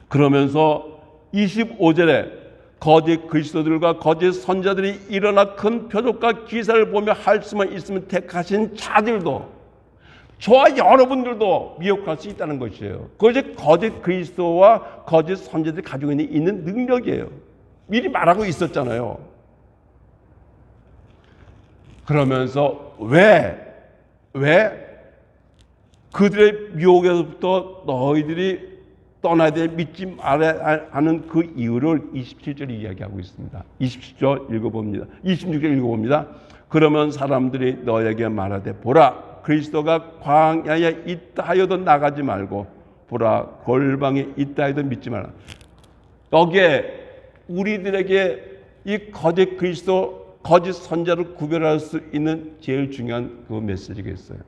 그러면서 25절에 거짓 그리스도들과 거짓 선자들이 일어나 큰 표적과 기사를 보며 할 수만 있으면 택하신 자들도, 저와 여러분들도 미혹할 수 있다는 것이에요. 그것이 거짓 그리스도와 거짓 선자들이 가지고 있는 능력이에요. 미리 말하고 있었잖아요. 그러면서 왜 그들의 미혹에서부터 너희들이 떠나야 돼 믿지 말아야 하는 그 이유를 27절에 이야기하고 있습니다. 27절 읽어봅니다. 26절 읽어봅니다. 그러면 사람들이 너에게 말하되 보라 그리스도가 광야에 있다 하여도 나가지 말고 보라 골방에 있다 하여도 믿지 마라. 여기에 우리들에게 이 거짓 그리스도 거짓 선자를 구별할 수 있는 제일 중요한 그 메시지가 있어요.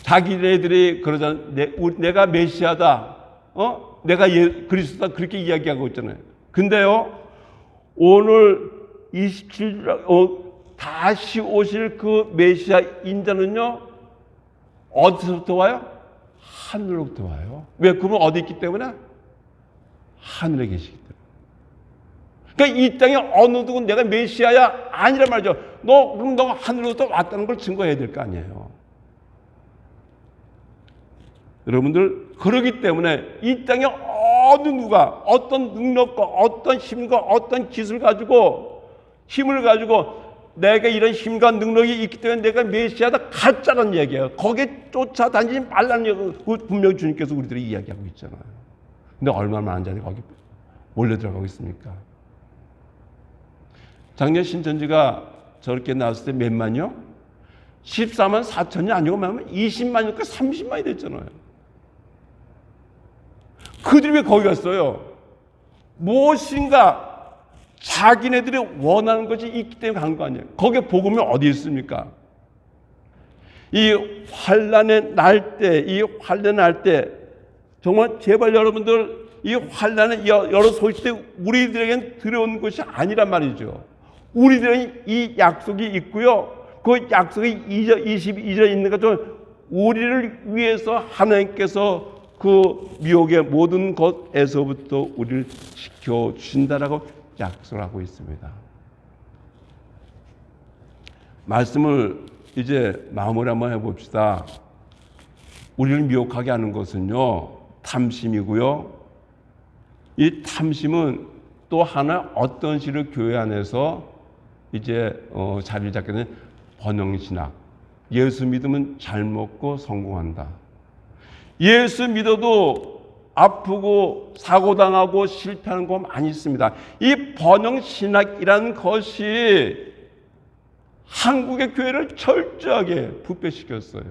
자기네들이 그러잖아요. 내가 메시아다. 내가 그리스도다. 그렇게 이야기하고 있잖아요. 근데요, 오늘 27절, 다시 오실 그 메시아 인자는요, 어디서부터 와요? 하늘로부터 와요. 왜? 그분 어디 있기 때문에? 하늘에 계시기 때문에. 그러니까 이 땅에 어느 누구 내가 메시아야? 아니란 말이죠. 그럼 너 하늘로부터 왔다는 걸 증거해야 될 거 아니에요. 여러분들, 그러기 때문에 이 땅에 어느 누가 어떤 능력과 어떤 힘과 어떤 기술 가지고 힘을 가지고 내가 이런 힘과 능력이 있기 때문에 내가 메시아다 가짜라는 얘기예요. 거기에 쫓아다니지 말라는 얘기, 분명히 주님께서 우리들이 이야기하고 있잖아요. 근데 얼마나 많은 자들이 거기 몰려 들어가고 있습니까? 작년 신천지가 저렇게 나왔을 때 몇만이요? 14만 4천이 아니고 20만이니까 30만이 됐잖아요. 그들이 왜 거기 갔어요? 무엇인가 자기네들이 원하는 것이 있기 때문에 간 거 아니에요. 거기에 복음이 어디 있습니까? 이 환난의 날 때 정말 제발 여러분들 이 환난의 여러 소식이 우리들에겐 들어온 것이 아니란 말이죠. 우리들은 이 약속이 있고요. 그 약속이 22절에 있는 것처럼 우리를 위해서 하나님께서 그 미혹의 모든 것에서부터 우리를 지켜주신다라고 약속하고 있습니다. 말씀을 이제 마무리 한번 해봅시다. 우리를 미혹하게 하는 것은요, 탐심이고요. 이 탐심은 또 하나 어떤 식으로 교회 안에서 이제 자리를 잡게 되는 번영신학. 예수 믿으면 잘 먹고 성공한다. 예수 믿어도 아프고 사고당하고 실패하는 거 많이 있습니다. 이 번영신학이라는 것이 한국의 교회를 철저하게 부패시켰어요.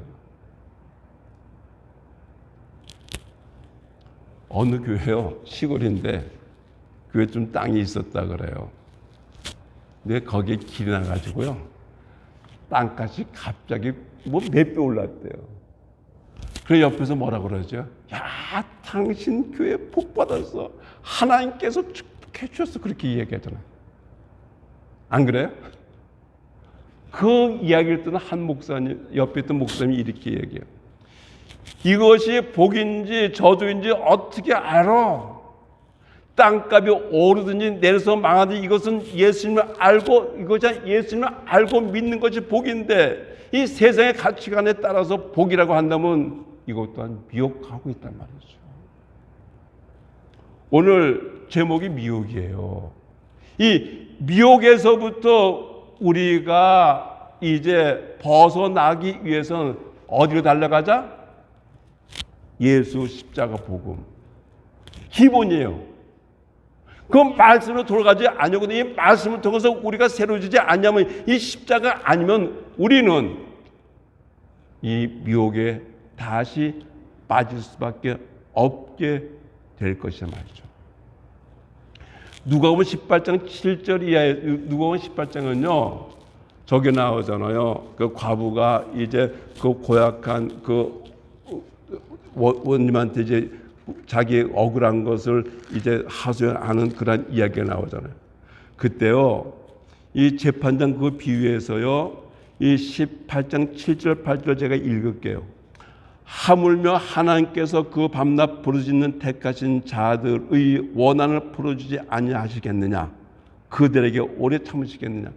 어느 교회요? 시골인데 교회 좀 땅이 있었다 그래요. 근데 거기에 길이 나가지고요, 땅값이 갑자기 몇 배 올랐대요. 그래서 옆에서 뭐라 그러죠? 야, 당신 교회 복 받았어. 하나님께서 축복해 주셨어. 그렇게 이야기하잖아요. 안 그래요? 그 이야기를 듣는 한 목사님, 옆에 있던 목사님이 이렇게 얘기해요. 이것이 복인지 저주인지 어떻게 알아? 땅값이 오르든지 내려서 망하든지 이것은 예수님을 알고, 예수님을 알고 믿는 것이 복인데, 이 세상의 가치관에 따라서 복이라고 한다면 이것 또한 미혹하고 있단 말이죠. 오늘 제목이 미혹이에요. 이 미혹에서부터 우리가 이제 벗어나기 위해서는 어디로 달려가자? 예수 십자가 복음. 기본이에요. 그 말씀으로 돌아가지 않으면, 이 말씀을 통해서 우리가 새로워지지 않냐면, 이 십자가 아니면 우리는 이 미혹에 다시 빠질 수밖에 없게 될 것이란 말이죠. 누가복음 18장 7절 이하에, 누가복음 18장은요, 저게 나오잖아요. 그 과부가 이제 그 고약한 그 원님한테 이제 자기 억울한 것을 이제 하소연하는 그런 이야기가 나오잖아요. 그때요, 이 재판장 그 비유에서요, 이 18장 7절 8절 제가 읽을게요. 하물며 하나님께서 그 밤낮 부르짖는 택하신 자들의 원한을 풀어주지 아니하시겠느냐? 그들에게 오래 참으시겠느냐?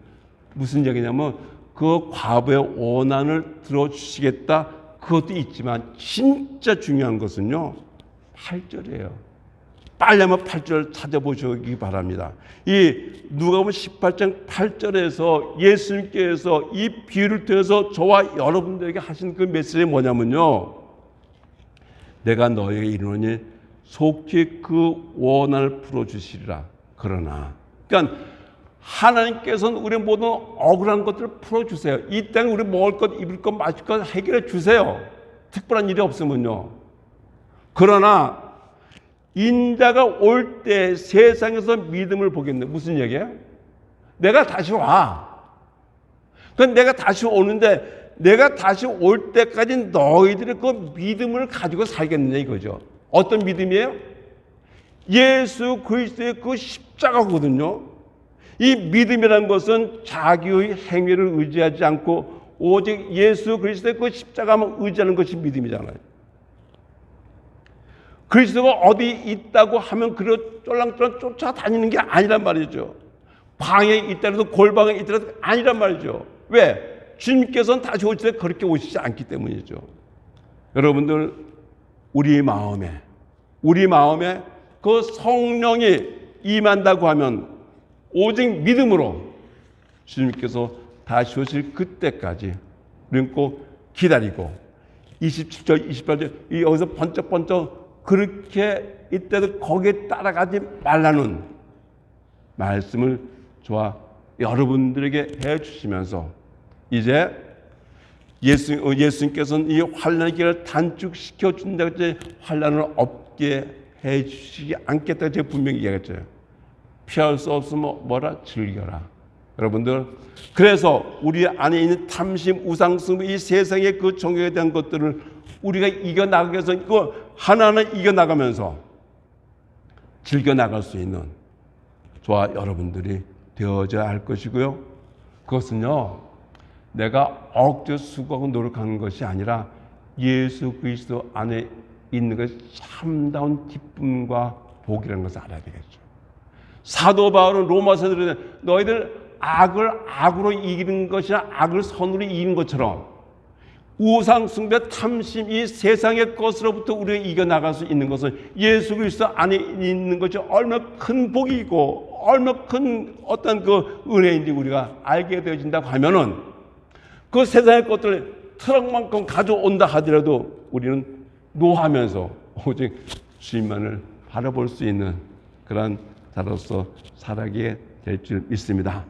무슨 얘기냐면 그 과부의 원한을 들어주시겠다. 그것도 있지만 진짜 중요한 것은요, 8절이에요. 빨리 한번 8절 찾아보시기 바랍니다. 이 누가복음 18장 8절에서 예수님께서 이 비유를 통해서 저와 여러분들에게 하신 그 메시지가 뭐냐면요, 내가 너에게 이르노니 속히 그 원한을 풀어주시리라. 그러나, 그러니까 하나님께서는 우리 모든 억울한 것들을 풀어주세요. 이 땅에 우리 먹을 것, 입을 것, 마실 것 해결해 주세요. 특별한 일이 없으면요. 그러나 인자가 올 때 세상에서 믿음을 보겠네. 무슨 얘기예요? 내가 다시 와. 그럼 내가 다시 오는데 내가 다시 올 때까지 너희들이 그 믿음을 가지고 살겠느냐 이거죠. 어떤 믿음이에요? 예수 그리스도의 그 십자가거든요. 이 믿음이라는 것은 자기의 행위를 의지하지 않고 오직 예수 그리스도의 그 십자가만 의지하는 것이 믿음이잖아요. 그리스도가 어디 있다고 하면 그를 쫄랑쫄랑 쫓아다니는 게 아니란 말이죠. 방에 있더라도 골방에 있더라도 아니란 말이죠. 왜? 주님께서는 다시 오실 때 그렇게 오시지 않기 때문이죠. 여러분들, 우리 마음에 그 성령이 임한다고 하면 오직 믿음으로 주님께서 다시 오실 그때까지 우리는 꼭 기다리고 27절, 28절 여기서 번쩍번쩍 그렇게 이때도 거기에 따라가지 말라는 말씀을 저와 여러분들에게 해주시면서 이제 예수님께서는 이 환난의 기간을 단축시켜 준다고 했지 환난을 없게 해주시지 않겠다고 제가 분명히 얘기했죠. 피할 수 없으면 뭐라? 즐겨라. 여러분들, 그래서 우리 안에 있는 탐심, 우상숭배, 이 세상의 그 종교에 대한 것들을 우리가 이겨나가기 위해서 이거 하나하나 이겨나가면서 즐겨나갈 수 있는 저와 여러분들이 되어져야 할 것이고요. 그것은요, 내가 억지로 수고하고 노력하는 것이 아니라 예수 그리스도 안에 있는 것이 참다운 기쁨과 복이라는 것을 알아야 되겠죠. 사도 바울은 로마서들에 너희들 악을 악으로 이기는 것이나 악을 선으로 이기는 것처럼 우상 숭배, 탐심, 이 세상의 것으로부터 우리가 이겨나갈 수 있는 것은 예수 그리스도 안에 있는 것이 얼마나 큰 복이고 얼마나 큰 어떤 그 은혜인지 우리가 알게 되어진다고 하면은 그 세상의 것들을 트럭만큼 가져온다 하더라도 우리는 노하면서 오직 주님만을 바라볼 수 있는 그런 자로서 살아가게 될 줄 믿습니다.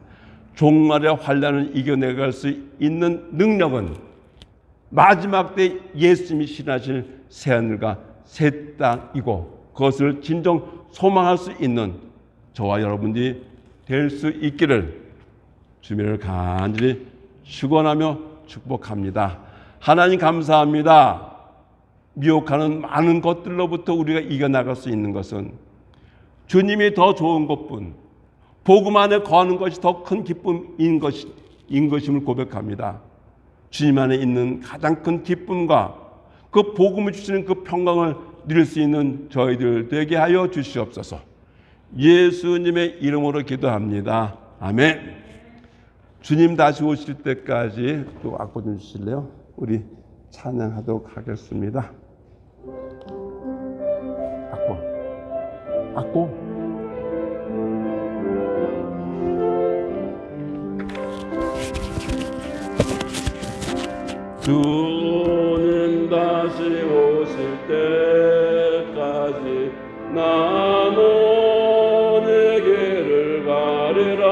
종말의 환난을 이겨내갈 수 있는 능력은 마지막 때 예수님이 실하실 새하늘과 새 땅이고 그것을 진정 소망할 수 있는 저와 여러분들이 될 수 있기를 주님을 간절히 축원하며 축복합니다. 하나님 감사합니다. 미혹하는 많은 것들로부터 우리가 이겨나갈 수 있는 것은 주님이 더 좋은 것뿐 복음 안에 거하는 것이 더 큰 기쁨인 것임을 고백합니다. 주님 안에 있는 가장 큰 기쁨과 그 복음을 주시는 그 평강을 누릴 수 있는 저희들 되게 하여 주시옵소서. 예수님의 이름으로 기도합니다. 아멘. 주님 다시 오실 때까지 또 악보 좀 주실래요? 우리 찬양하도록 하겠습니다. 악보. 주님 다시 오실 때까지 나는 내 길을 가리라.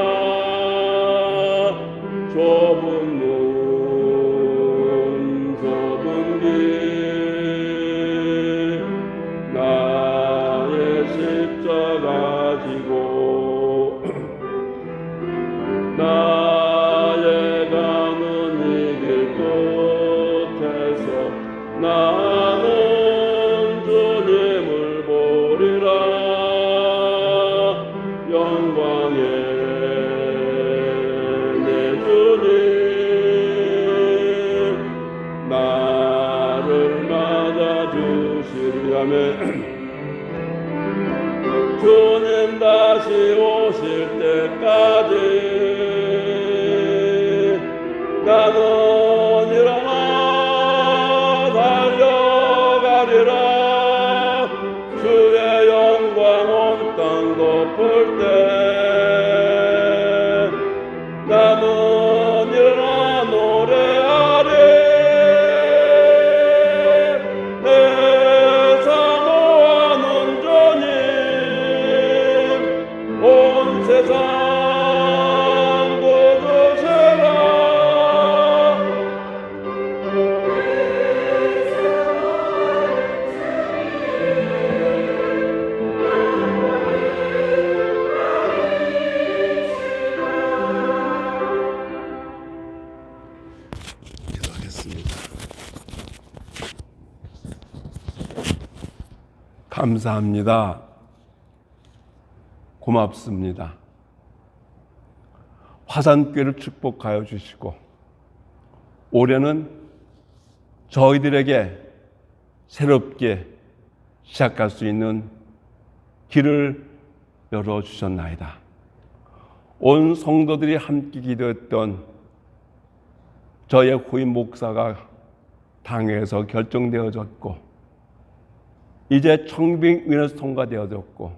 좁은 문 좁은 길 나의 십자가 지고 나의 가는 이 길 끝에서 나는 주님을 보리라. 영광의 나는 일어나 달려가리라. 주의 영광 온 땅 덮을 때 나는 일어나 노래하리. 내 사모하는 주님 온 세상 부르세라. 기도하겠습니다. 감사합니다. 고맙습니다. 화산교회를 축복하여 주시고 올해는 저희들에게 새롭게 시작할 수 있는 길을 열어주셨나이다. 온 성도들이 함께 기도했던 저의 후임 목사가 당에서 결정되어졌고 이제 청빙위원회에서 통과되어졌고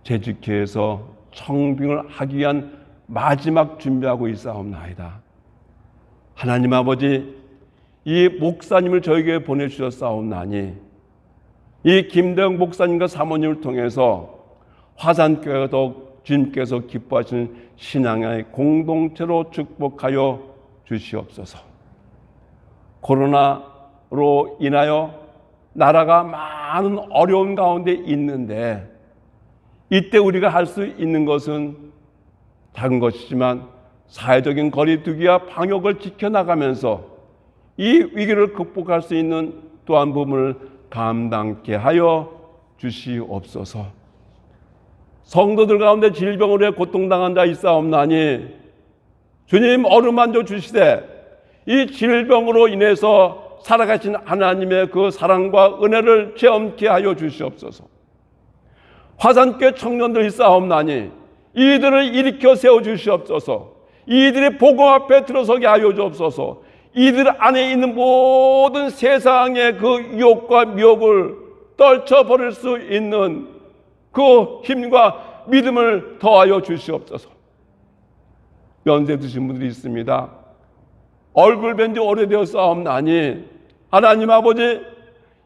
재직회에서 청빙을 하기 위한 마지막 준비하고 있사옵나이다. 하나님 아버지, 이 목사님을 저에게 보내주셨사옵나니 이 김대영 목사님과 사모님을 통해서 화산교회가 더욱 주님께서 기뻐하시는 신앙의 공동체로 축복하여 주시옵소서. 코로나로 인하여 나라가 많은 어려운 가운데 있는데 이때 우리가 할 수 있는 것은 작은 것이지만 사회적인 거리두기와 방역을 지켜나가면서 이 위기를 극복할 수 있는 또 한 부분을 감당케 하여 주시옵소서. 성도들 가운데 질병으로 고통당한 자 있사옵나니 주님 어루만져 주시되 이 질병으로 인해서 살아가신 하나님의 그 사랑과 은혜를 체험케 하여 주시옵소서. 화산교회 청년들 있사옵나니 이들을 일으켜 세워 주시옵소서. 이들이 복음 앞에 들어서게 하여 주옵소서. 이들 안에 있는 모든 세상의 그 유혹과 미혹을 떨쳐버릴 수 있는 그 힘과 믿음을 더하여 주시옵소서. 연세 드신 분들이 있습니다. 얼굴 뵌 지 오래되었사옵나니 하나님 아버지,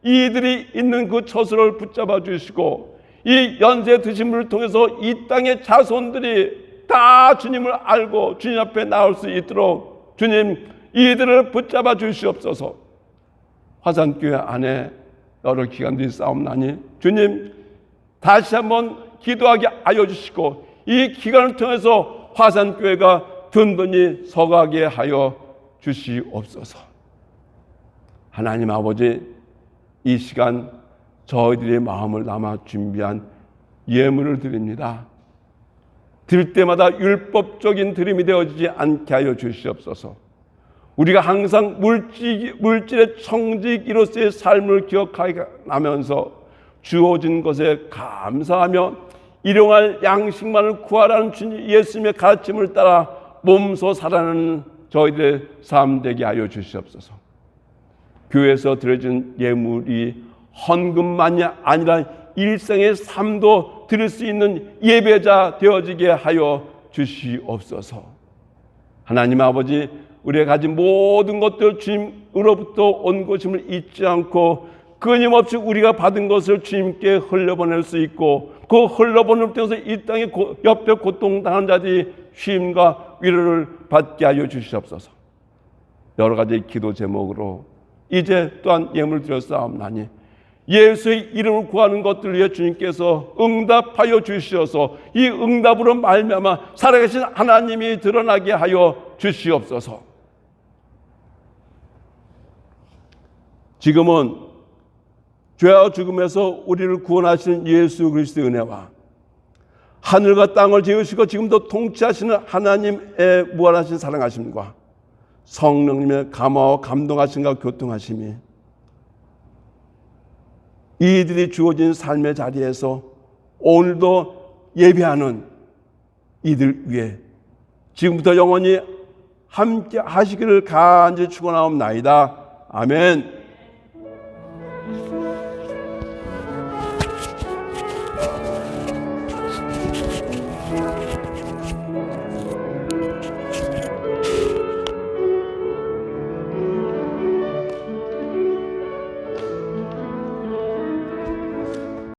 이들이 있는 그 처소를 붙잡아 주시고 이 연세 드신 분을 통해서 이 땅의 자손들이 다 주님을 알고 주님 앞에 나올 수 있도록 주님 이들을 붙잡아 주시옵소서. 화산교회 안에 여러 기관들이 싸움나니 주님 다시 한번 기도하게 하여 주시고 이 기간을 통해서 화산교회가 든든히 서가게 하여 주시옵소서. 하나님 아버지, 이 시간 저희들의 마음을 담아 준비한 예물을 드립니다. 드릴 때마다 율법적인 드림이 되어지지 않게 하여 주시옵소서. 우리가 항상 물질의 청지기로서의 삶을 기억하면서 주어진 것에 감사하며 일용할 양식만을 구하라는 주님 예수님의 가르침을 따라 몸소 살아가는 저희들의 삶 되게 하여 주시옵소서. 교회에서 드려진 예물이 헌금만이 아니라 일생의 삶도 드릴 수 있는 예배자 되어지게 하여 주시옵소서. 하나님 아버지, 우리가 가진 모든 것들 주님으로부터 온 것임을 잊지 않고 끊임없이 우리가 받은 것을 주님께 흘려보낼 수 있고 그 흘려보냄을 통해서 이 땅에 옆에 고통당한 자들이 쉼과 위로를 받게 하여 주시옵소서. 여러 가지 기도 제목으로 이제 또한 예물을 드렸사옵나니 예수의 이름을 구하는 것들을 위해 주님께서 응답하여 주시어서 이 응답으로 말미암아 살아계신 하나님이 드러나게 하여 주시옵소서. 지금은 죄와 죽음에서 우리를 구원하시는 예수 그리스도의 은혜와 하늘과 땅을 지으시고 지금도 통치하시는 하나님의 무한하신 사랑하심과 성령님의 감화와 감동하심과 교통하심이 이들이 주어진 삶의 자리에서 오늘도 예배하는 이들 위해 지금부터 영원히 함께 하시기를 간절히 축원하옵나이다. 아멘.